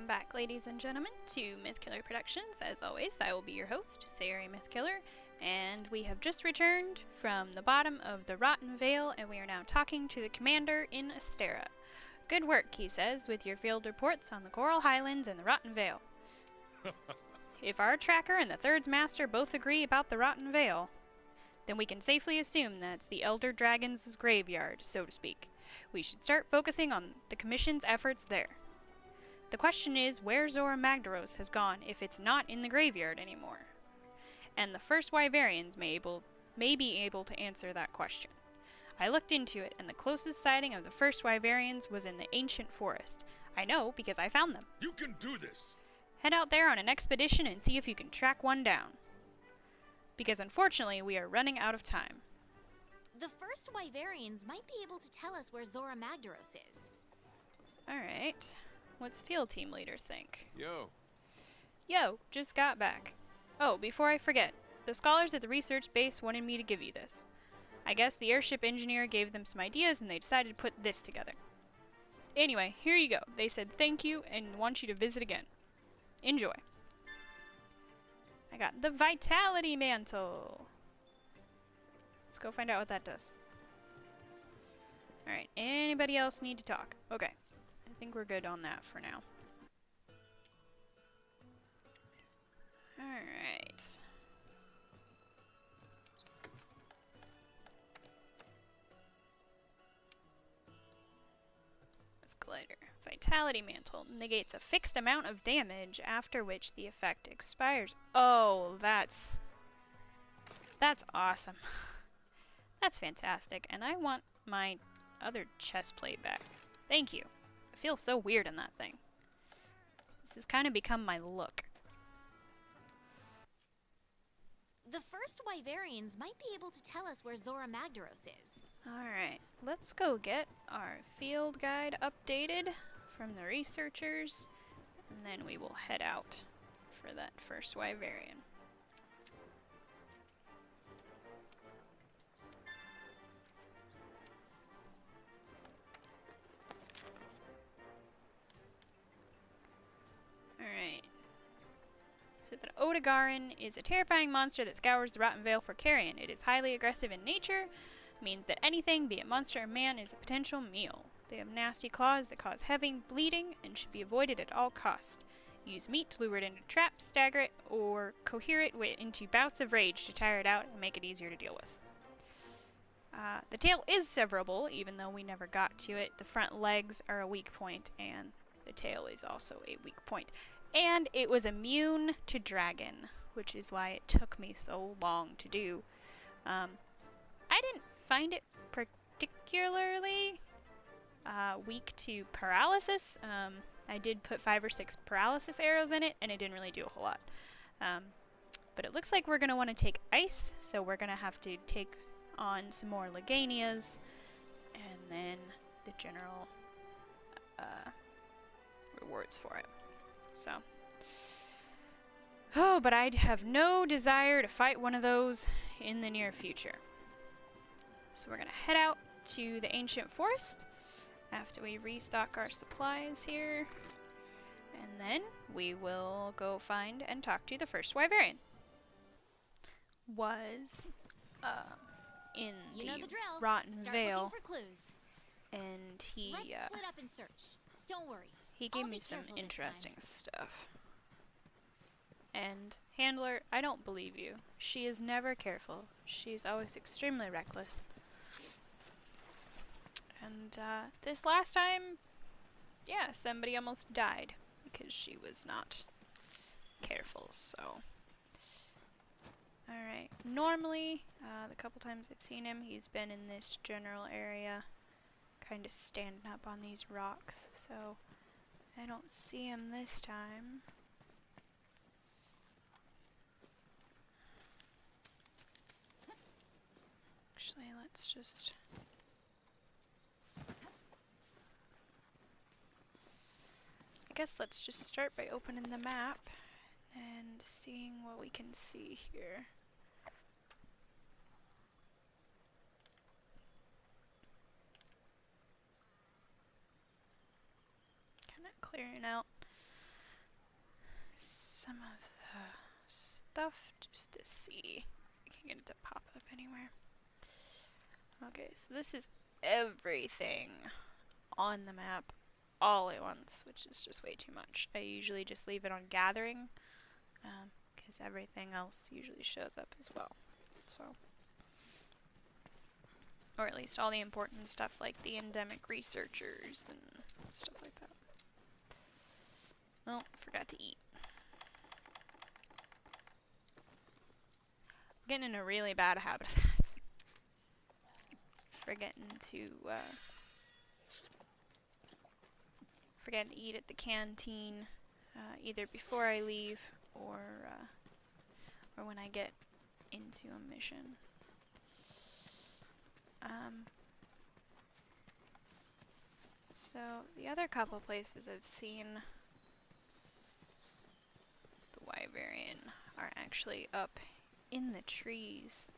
Welcome back, ladies and gentlemen, to Mythkiller Productions. As always, I will be your host, SiriMythkiller, and we have just returned from the bottom of the rotten Vale, and we are now talking to the commander in Astera. Good work, he says, with your field reports on the Coral Highlands and the rotten Vale. If our tracker and the Third's master both agree about the rotten Vale, then we can safely assume that's the Elder Dragon's graveyard, so to speak. We should start focusing on the Commission's efforts there. The question is where Zora Magdaros has gone if it's not in the graveyard anymore. And the First Wyverians may be able to answer that question. I looked into it, and the closest sighting of the First Wyverians was in the ancient forest. I know because I found them. You can do this! Head out there on an expedition and see if you can track one down. Because unfortunately, we are running out of time. The First Wyverians might be able to tell us where Zora Magdaros is. Alright. What's field team leader think? Yo, Just got back. Oh, before I forget, the scholars at the research base wanted me to give you this. I guess the airship engineer gave them some ideas and they decided to put this together. Anyway, here you go. They said thank you and want you to visit again. Enjoy. I got the Vitality Mantle. Let's go find out what that does. Alright, anybody else need to talk? Okay. I think we're good on that for now. Alright. Glider. Vitality Mantle negates a fixed amount of damage, after which the effect expires. Oh, that's awesome. That's fantastic, and I want my other chest plate back. Thank you. I feel so weird in that thing. This has kind of become my look. The First Wyverians might be able to tell us where Zora Magdaros is. Alright, let's go get our field guide updated from the researchers, and then we will head out for that First Wyverian. Alright. So the Odegarin is a terrifying monster that scours the rotten Vale for carrion. It is highly aggressive in nature, means that anything, be it monster or man, is a potential meal. They have nasty claws that cause heavy bleeding and should be avoided at all costs. Use meat to lure it into traps, stagger it, or cohere it into bouts of rage to tire it out and make it easier to deal with. The tail is severable, even though we never got to it. The front legs are a weak point, and the tail is also a weak point. And it was immune to dragon, which is why it took me so long to do. I didn't find it particularly weak to paralysis. I did put 5 or 6 paralysis arrows in it, and it didn't really do a whole lot. But it looks like we're going to want to take ice, so we're going to have to take on some more Leganias, and then the general rewards for it. So, oh, but I have no desire to fight one of those in the near future. So we're going to head out to the ancient forest after we restock our supplies here. And then we will go find and talk to the First Wyverian. Was in the rotten Vale. For clues. And he Let's split up and search. Don't worry. He gave me some interesting stuff. And, Handler, I don't believe you. She is never careful. She's always extremely reckless. And, this last time, yeah, somebody almost died because she was not careful, so. Alright, normally, the couple times I've seen him, he's been in this general area, kind of standing up on these rocks, so I don't see him this time. Actually, let's just... I guess let's just start by opening the map and seeing what we can see here. Kind of clearing out some of the stuff just to see if I can get it to pop up anywhere. Okay, so this is everything on the map all at once, which is just way too much. I usually just leave it on gathering, because everything else usually shows up as well. So, or at least all the important stuff like the endemic researchers and stuff like that. Well, forgot to eat. I'm getting in a really bad habit of that. Forgetting to eat at the canteen, either before I leave or when I get into a mission. So the other couple places I've seen the Wyverian are actually up in the trees,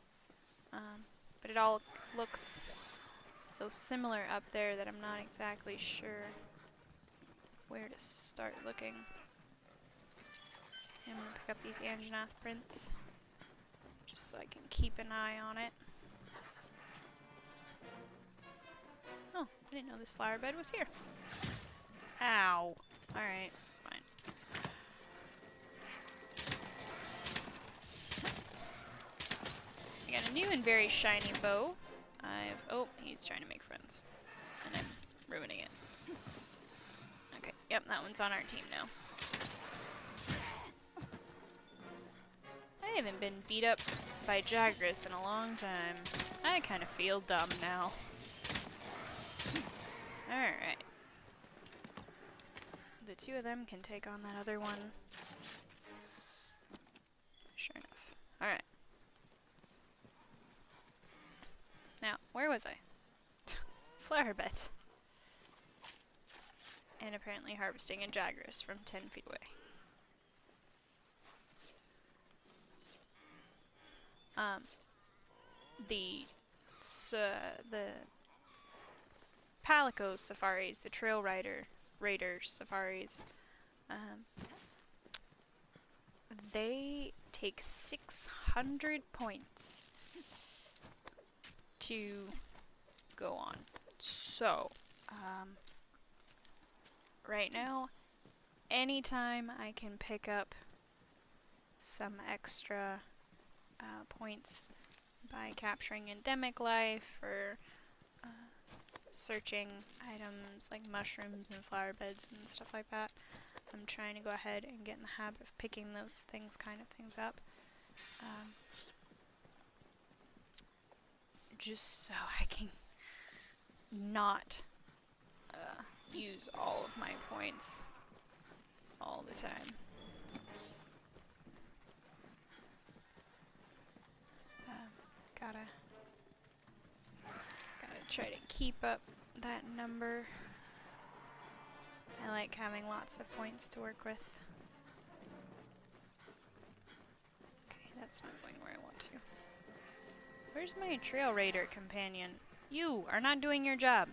but it all looks so similar up there that I'm not exactly sure where to start looking. I'm gonna pick up these Anjanath prints just so I can keep an eye on it. Oh, I didn't know this flower bed was here. Ow. Alright, fine. I got a new and very shiny bow. Oh, he's trying to make friends. And I'm ruining it. Okay, yep, that one's on our team now. I haven't been beat up by Jagras in a long time. I kind of feel dumb now. Alright. The two of them can take on that other one. Sure enough. Alright. Now, where was I? Flower bed. And apparently harvesting a Jagras from 10 feet away. The Palico safaris, the Trail Raider safaris, they take 600 points to go on. So, right now, anytime I can pick up some extra points by capturing endemic life or searching items like mushrooms and flower beds and stuff like that, I'm trying to go ahead and get in the habit of picking those kind of things up. Just so I can not use all of my points all the time. Gotta try to keep up that number. I like having lots of points to work with. Okay, that's not going where I want to. Where's my Trail Raider companion? You are not doing your job.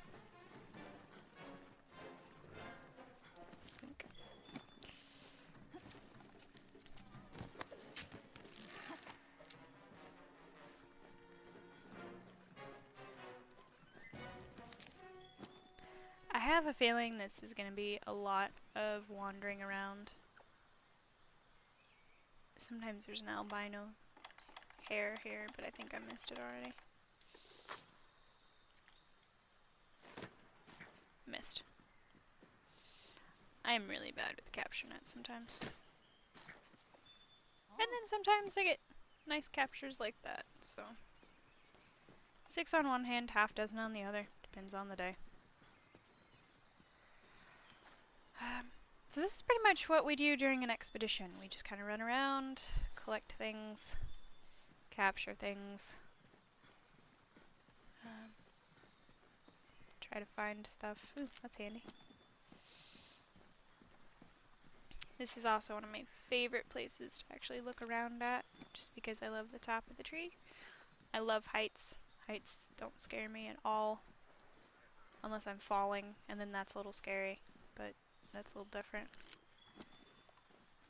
I have a feeling this is going to be a lot of wandering around. Sometimes there's an albino hare here, but I think I missed it already. Missed. I am really bad with capture nets sometimes. And then sometimes I get nice captures like that, so. 6 on one hand, half dozen on the other. Depends on the day. So this is pretty much what we do during an expedition. We just kind of run around, collect things, capture things, try to find stuff. Ooh, that's handy. This is also one of my favorite places to actually look around at, just because I love the top of the tree. I love heights. Heights don't scare me at all, unless I'm falling, and then that's a little scary, but that's a little different.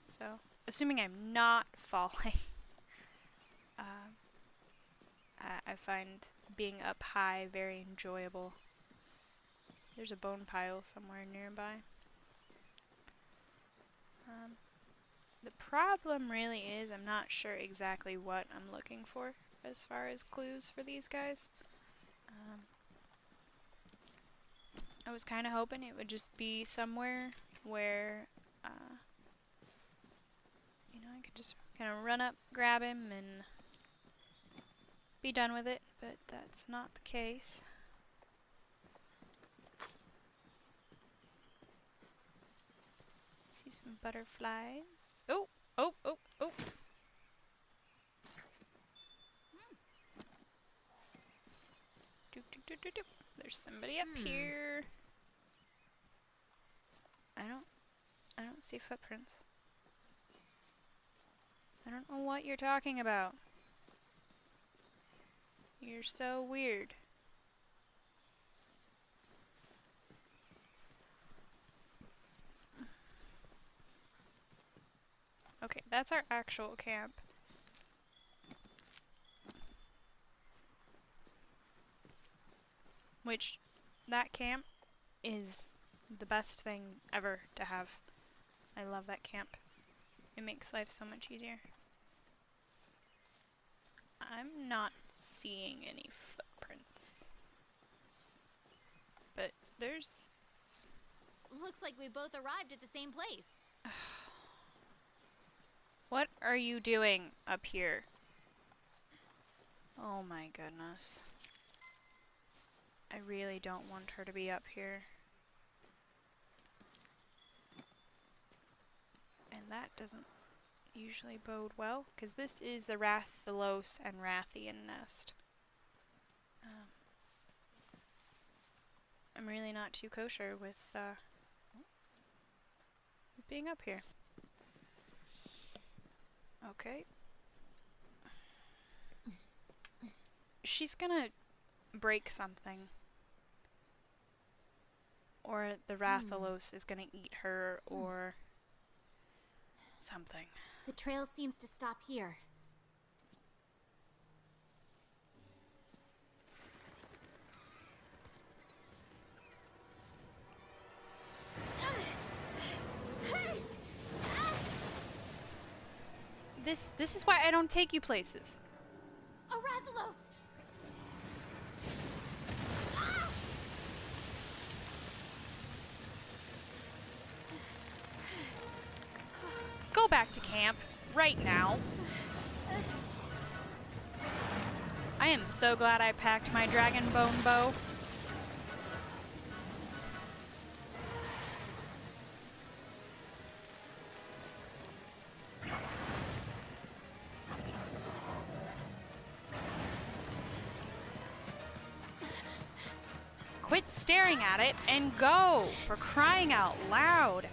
So, assuming I'm not falling. I find being up high very enjoyable. There's a bone pile somewhere nearby. The problem really is I'm not sure exactly what I'm looking for as far as clues for these guys. I was kind of hoping it would just be somewhere where, you know, I could just kind of run up, grab him, and be done with it, but that's not the case. See some butterflies. Oh, oh, oh, oh. Doop, doop, doop, doop, doop. There's somebody up here. I don't see footprints. I don't know what you're talking about. You're so weird. Okay, that's our actual camp. Which, that camp is the best thing ever to have. I love that camp. It makes life so much easier. I'm not seeing any footprints. But there's... Looks like we both arrived at the same place. What are you doing up here? Oh my goodness. I really don't want her to be up here. And that doesn't usually bode well, because this is the Rathalos and Rathian nest. I'm really not too kosher with being up here. Okay. She's gonna break something. Or the Rathalos is gonna eat her, or something. The trail seems to stop here. This is why I don't take you places. A Rathalos! Go back to camp, right now. I am so glad I packed my dragon bone bow. Quit staring at it and go, for crying out loud.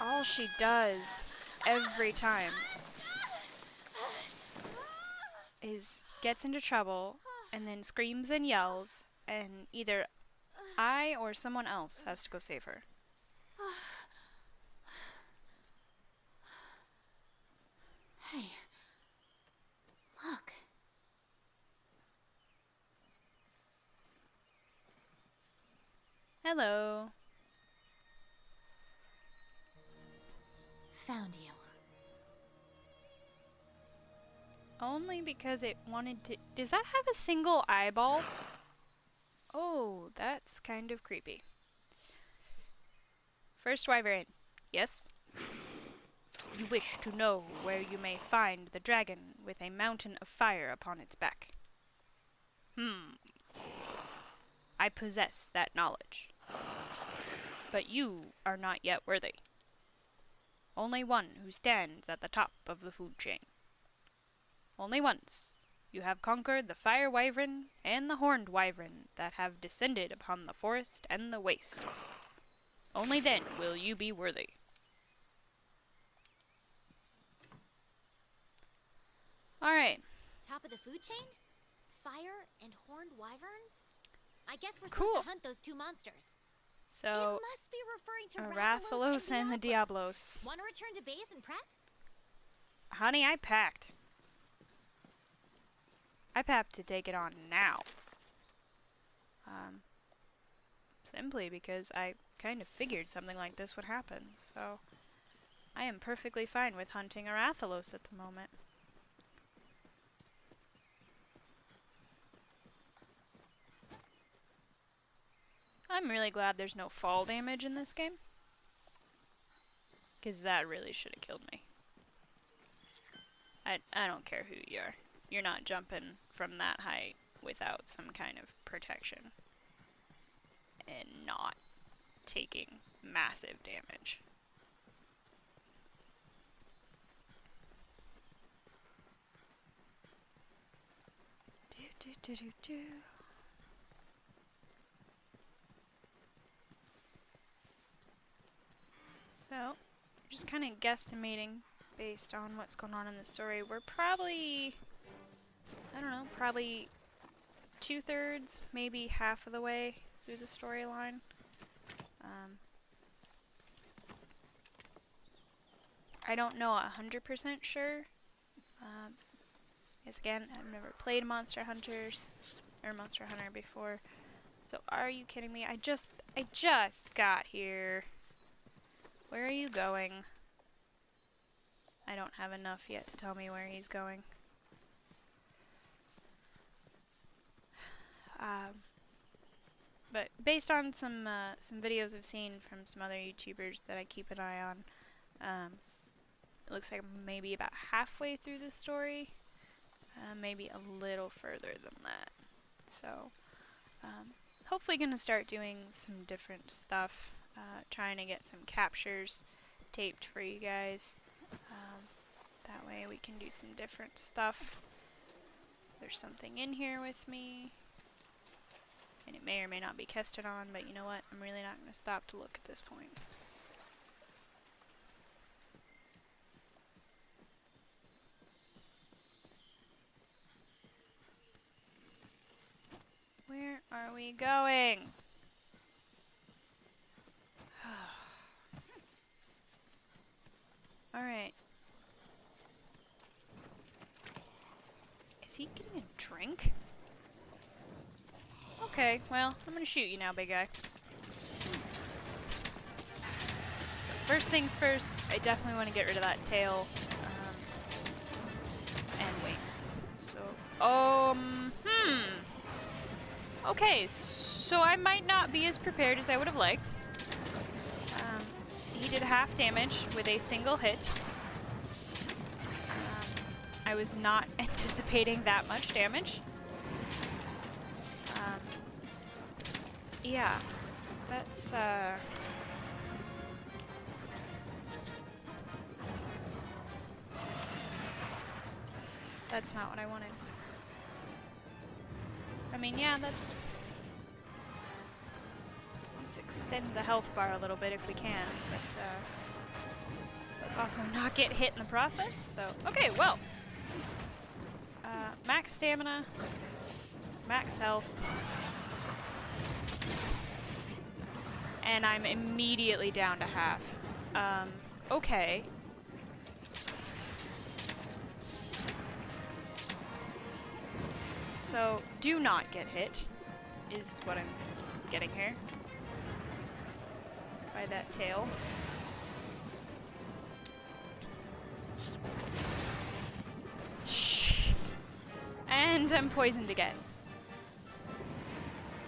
All she does every time is gets into trouble and then screams and yells, and either I or someone else has to go save her. Hey, look. Hello. Found you. Only because it wanted to... Does that have a single eyeball? Oh, that's kind of creepy. First Wyverian. Yes? You wish to know where you may find the dragon with a mountain of fire upon its back. I possess that knowledge. But you are not yet worthy. Only one who stands at the top of the food chain. Only once you have conquered the fire wyvern and the horned wyvern that have descended upon the forest and the waste. Only then will you be worthy. Alright. Top of the food chain? Fire and horned wyverns? I guess we're Cool. supposed to hunt those two monsters. So, It must be referring to Rathalos and the Diablos. Want to return to base and prep? Honey, I packed. I packed to take it on now. Simply because I kind of figured something like this would happen, so I am perfectly fine with hunting a Rathalos at the moment. I'm really glad there's no fall damage in this game, because that really should have killed me. I don't care who you are. You're not jumping from that height without some kind of protection and not taking massive damage. So, just kind of guesstimating based on what's going on in the story. We're probably, I don't know, probably 2/3, maybe half of the way through the storyline. I don't know 100% sure. Because again, I've never played Monster Hunters or Monster Hunter before. So are you kidding me? I just got here. Where are you going? I don't have enough yet to tell me where he's going. But based on some videos I've seen from some other YouTubers that I keep an eye on, it looks like I'm maybe about halfway through the story, maybe a little further than that. So, hopefully gonna start doing some different stuff, trying to get some captures taped for you guys. That way we can do some different stuff. There's something in here with me, and it may or may not be Kestodon, but you know what? I'm really not gonna stop to look at this point. Where are we going? Alright. Is he getting a drink? Okay, well, I'm gonna shoot you now, big guy. So first things first, I definitely want to get rid of that tail, and wings. So, okay, so I might not be as prepared as I would have liked. He did half damage with a single hit. I was not anticipating that much damage. Yeah, that's not what I wanted. I mean, yeah, let's extend the health bar a little bit if we can, but let's also not get hit in the process. So, okay, well, max stamina, max health, and I'm immediately down to half. Okay. So, do not get hit, is what I'm getting here. By that tail. Jeez. And I'm poisoned again.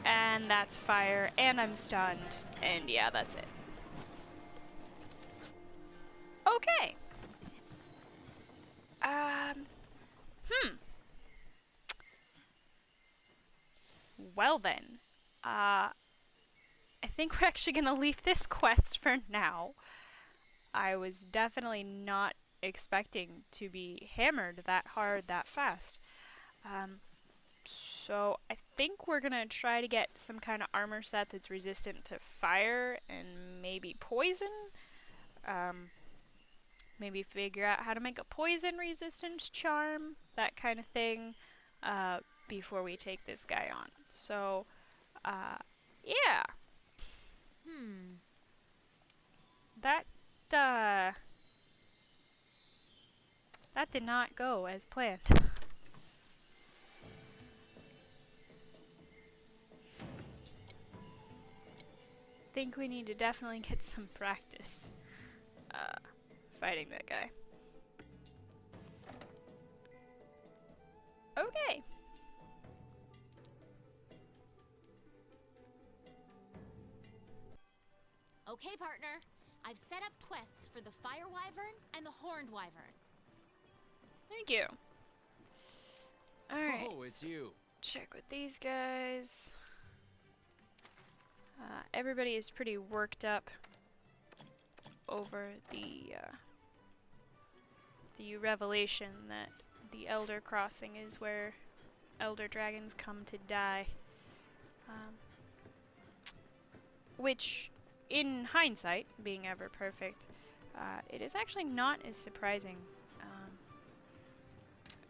And that's fire, and I'm stunned, and yeah, that's it. Okay. Well then, I think we're actually gonna leave this quest for now. I was definitely not expecting to be hammered that hard that fast. So I think we're gonna try to get some kind of armor set that's resistant to fire and maybe poison. Maybe figure out how to make a poison resistance charm, that kind of thing, before we take this guy on. So, yeah. That, that did not go as planned. Think we need to definitely get some practice, fighting that guy. Okay. Okay, partner. I've set up quests for the Fire Wyvern and the Horned Wyvern. Thank you. Alright. Oh, it's you. Check with these guys. Everybody is pretty worked up over the revelation that the Elder Crossing is where Elder Dragons come to die. Which, in hindsight, being ever perfect, it is actually not as surprising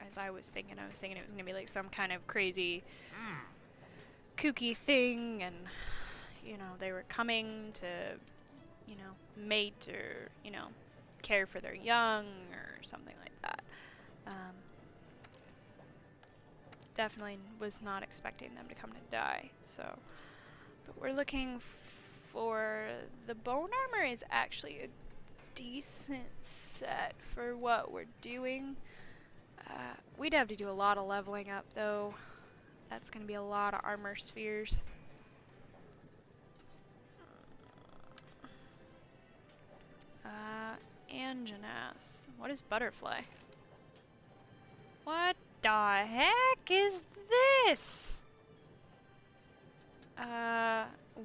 as I was thinking. I was thinking it was going to be like some kind of crazy, kooky thing, and, you know, they were coming to, you know, mate or, you know, care for their young or something like that. Definitely was not expecting them to come to die, so. But we're looking for the bone armor is actually a decent set for what we're doing. We'd have to do a lot of leveling up though. That's going to be a lot of armor spheres. Anjanath. What is butterfly? What the heck is this?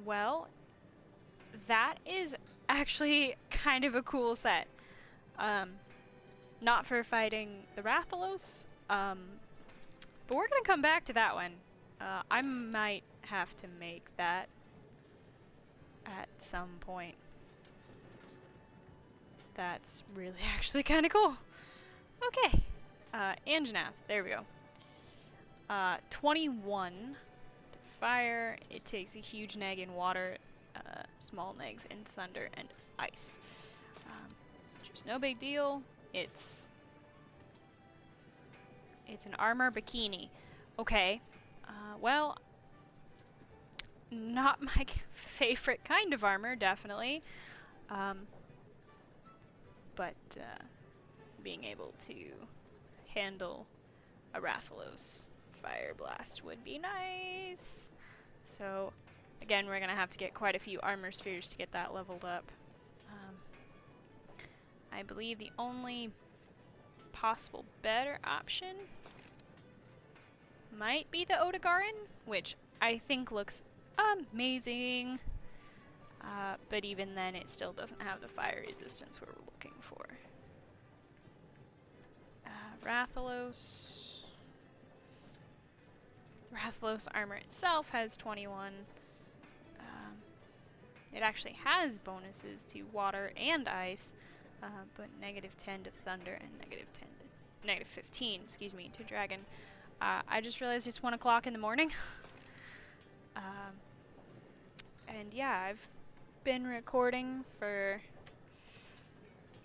Well, that is actually kind of a cool set. Not for fighting the Rathalos, but we're gonna come back to that one. I might have to make that at some point. That's really actually kind of cool. Okay, Anjanath, there we go. 21 to fire. It takes a huge neg in water, small negs in thunder and ice. Which is no big deal. It's an armor bikini. Okay. Well, not my favorite kind of armor, definitely. But being able to handle a Rathalos fire blast would be nice. So, again, we're gonna have to get quite a few armor spheres to get that leveled up. I believe the only possible better option might be the Odegarin, which I think looks amazing. But even then, it still doesn't have the fire resistance we're looking for. Rathalos. Rathalos armor itself has 21. It actually has bonuses to water and ice, but -10 to thunder and -15, excuse me, to dragon. I just realized it's 1 o'clock in the morning. And yeah, I've been recording for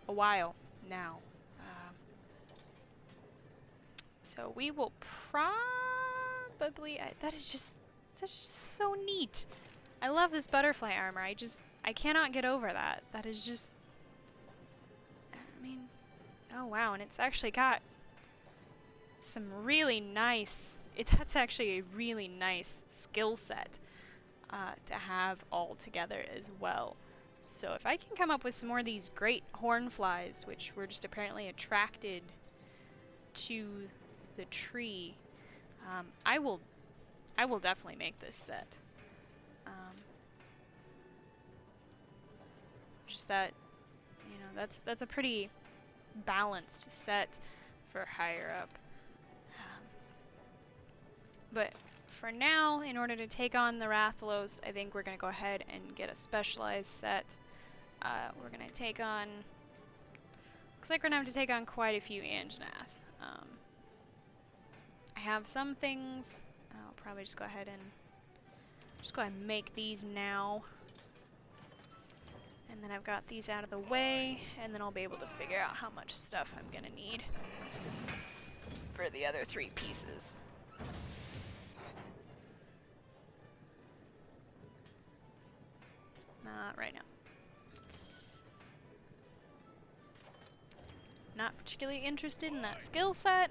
a while now. So we will probably, that's just so neat. I love this butterfly armor. I cannot get over that. That is just, I mean, oh wow, and it's actually got some really nice, that's actually a really nice skill set to have all together as well. So if I can come up with some more of these great hornflies, which were just apparently attracted to the tree, I will definitely make this set. Just that, you know, that's a pretty balanced set for higher up. But for now, in order to take on the Rathalos, I think we're going to go ahead and get a specialized set. We're going to take on, looks like we're going to have to take on quite a few Anjanath. I have some things. I'll probably just go ahead and make these now. And then I've got these out of the way, and then I'll be able to figure out how much stuff I'm gonna need for the other 3 pieces. Not right now. Not particularly interested in that skill set,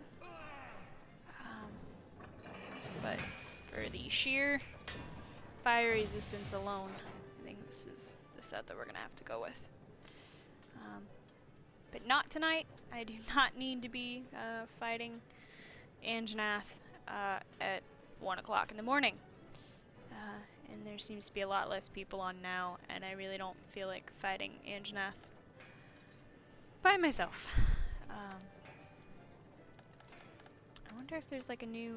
but for the sheer fire resistance alone, I think this is the set that we're gonna have to go with. But not tonight. I do not need to be fighting Anjanath at 1 o'clock in the morning. And there seems to be a lot less people on now, and I really don't feel like fighting Anjanath by myself. I wonder if there's like a new...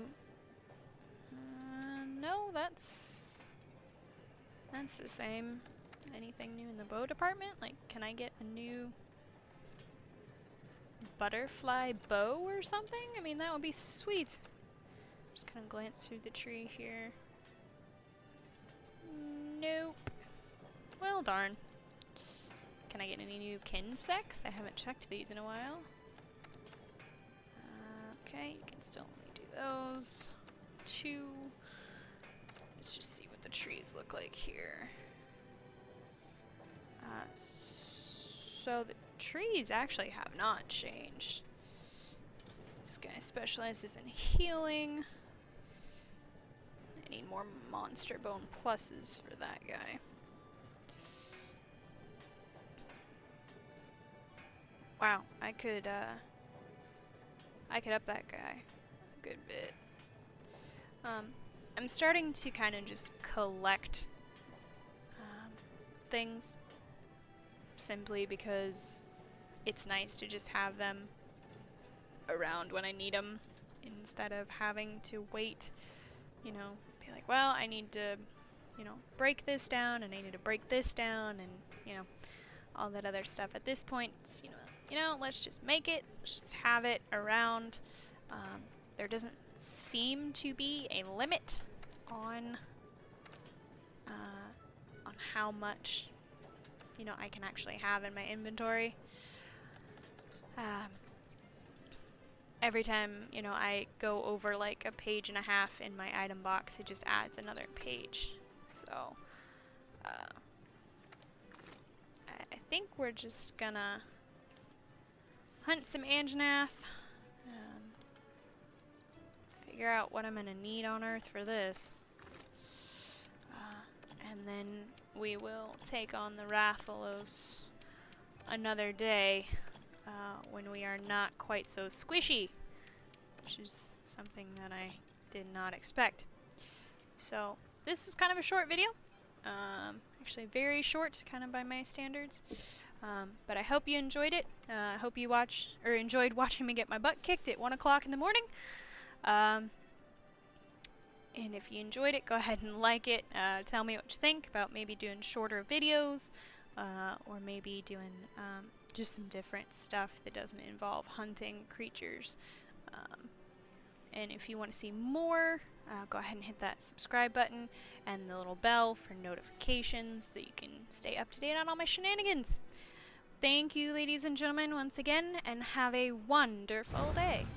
no, that's the same. Anything new in the bow department? Like, can I get a new butterfly bow or something? I mean, that would be sweet. Just kind of glance through the tree here. Nope. Well, darn. Can I get any new kinsects? I haven't checked these in a while. Okay, you can still only do those. 2. Let's just see what the trees look like here. So the trees actually have not changed. This guy specializes in healing. I need more monster bone pluses for that guy. Wow, I could up that guy a good bit. I'm starting to kind of just collect things simply because it's nice to just have them around when I need them instead of having to wait, you know, be like, well, I need to, you know, break this down and I need to break this down and, you know, all that other stuff. At this point, it's, you know, let's just make it, let's just have it around. There doesn't seem to be a limit on how much, you know, I can actually have in my inventory. Every time, you know, I go over like a page and a half in my item box, it just adds another page. So, I think we're just gonna hunt some Anjanath, figure out what I'm gonna need on Earth for this, and then we will take on the Rathalos another day when we are not quite so squishy, which is something that I did not expect. So this is kind of a short video, actually very short, kind of by my standards. But I hope you enjoyed it. I hope you enjoyed watching me get my butt kicked at 1 o'clock in the morning. And if you enjoyed it, go ahead and like it. Tell me what you think about maybe doing shorter videos, or maybe doing just some different stuff that doesn't involve hunting creatures. And if you want to see more, go ahead and hit that subscribe button and the little bell for notifications so that you can stay up to date on all my shenanigans. Thank you, ladies and gentlemen, once again, and have a wonderful day.